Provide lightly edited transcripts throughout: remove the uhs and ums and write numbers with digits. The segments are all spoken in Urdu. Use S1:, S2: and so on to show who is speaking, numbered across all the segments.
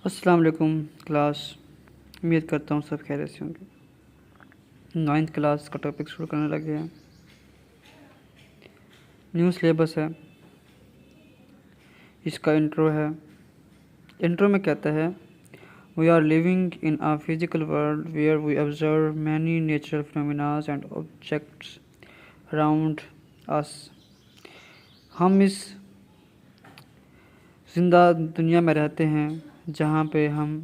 S1: السلام علیکم کلاس، امید کرتا ہوں سب خیریت سے ہوں گے۔ 9th کلاس کا ٹاپک شروع کرنے لگے ہیں۔ نیو سلیبس ہے، اس کا انٹرو ہے۔ انٹرو میں کہتا ہے We are living in a physical world where we observe many natural phenomena and objects around us۔ ہم اس زندہ دنیا میں رہتے ہیں جہاں پہ ہم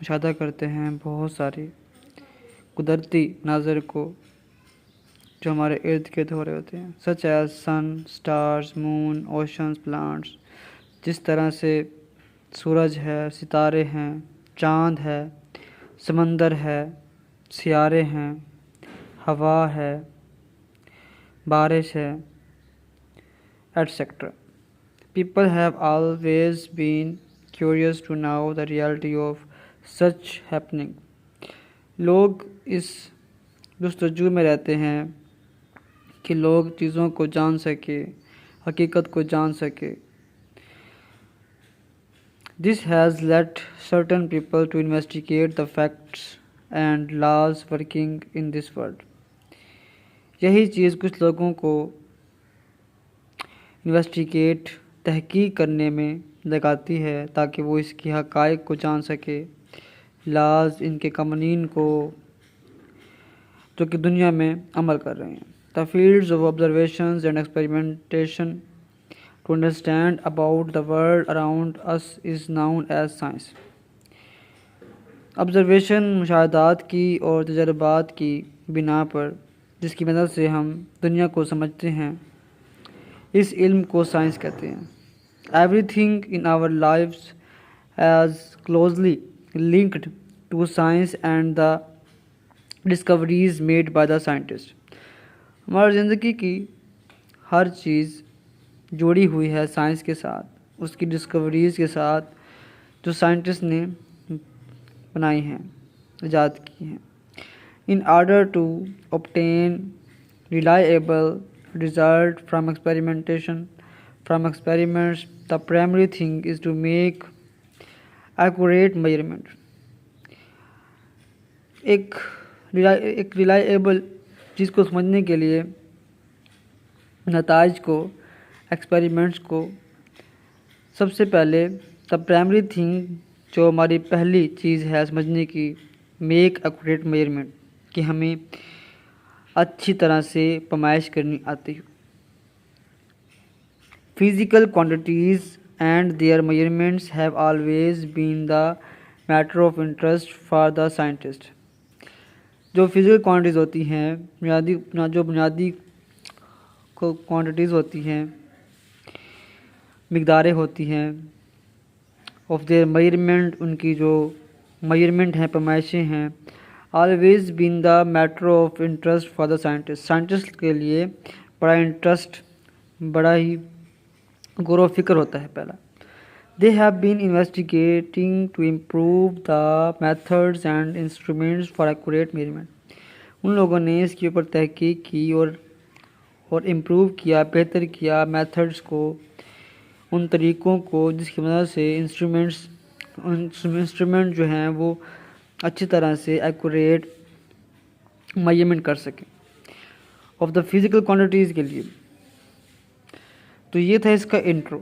S1: مشاہدہ کرتے ہیں بہت ساری قدرتی مناظر کو جو ہمارے ارد گرد ہو رہے ہوتے ہیں، such as sun, stars, moon, oceans, plants۔ جس طرح سے سورج ہے، ستارے ہیں، چاند ہے، سمندر ہے، سیارے ہیں، ہوا ہے، بارش ہے، et cetera. People have always been curious to know the reality of such happening۔ لوگ اس جستجو میں رہتے ہیں کہ لوگ چیزوں کو جان سکے، حقیقت کو جان سکے۔ This has led certain people to investigate the facts and laws working in this world۔ یہی چیز کچھ لوگوں کو انویسٹیگیٹ تحقیق کرنے میں لگاتی ہے تاکہ وہ اس کی حقائق کو جان سکے، لاز ان کے قوانین کو جو کہ دنیا میں عمل کر رہے ہیں۔ The fields of observations and experimentation to understand about the world around us is known as science۔ Observation, مشاہدات کی اور تجربات کی بنا پر جس کی مدد سے ہم دنیا کو سمجھتے ہیں، اس علم کو سائنس کہتے ہیں۔ Everything in our lives is closely linked to science and the discoveries made by the scientists۔ ہماری زندگی کی ہر چیز جڑی ہوئی ہے سائنس کے ساتھ، اس کی ڈسکوریز کے ساتھ جو سائنٹسٹ نے بنائی ہیں، ایجاد کی ہیں۔ In order to obtain reliable result from experiments, the primary thing is to make accurate measurement۔ ایک ریلائیبل چیز کو سمجھنے کے لیے نتائج کو، ایکسپیریمنٹس کو، سب سے پہلے the primary thing جو ہماری پہلی چیز ہے سمجھنے کی، میک ایکوریٹ میجرمنٹ، کہ ہمیں اچھی طرح سے پیمائش کرنی آتی ہو۔ Physical quantities and their measurements have always been the matter of interest for the scientist۔ جو فزیکل کوانٹیٹیز ہوتی ہیں، بنیادی کوانٹیٹیز ہوتی ہیں، مقداریں ہوتی ہیں، آف دیئر میجرمنٹ، ان کی جو میجرمنٹ ہیں، پیمائشیں ہیں، always been the matter of interest for the scientist. Scientist کے لیے بڑا انٹرسٹ، بڑا ہی غور و فکر ہوتا ہے پہلا۔ They have been investigating to improve the methods and instruments for accurate measurement۔ ان لوگوں نے اس کے اوپر تحقیق کی اور امپروو کیا، بہتر کیا میتھڈس کو، ان طریقوں کو جس کی مدد سے انسٹرومنٹ جو ہیں وہ اچھی طرح سے ایکوریٹ میجرمنٹ کر سکیں آف دا فزیکل کوانٹیٹیز کے لیے۔ تو یہ تھا اس کا انٹرو۔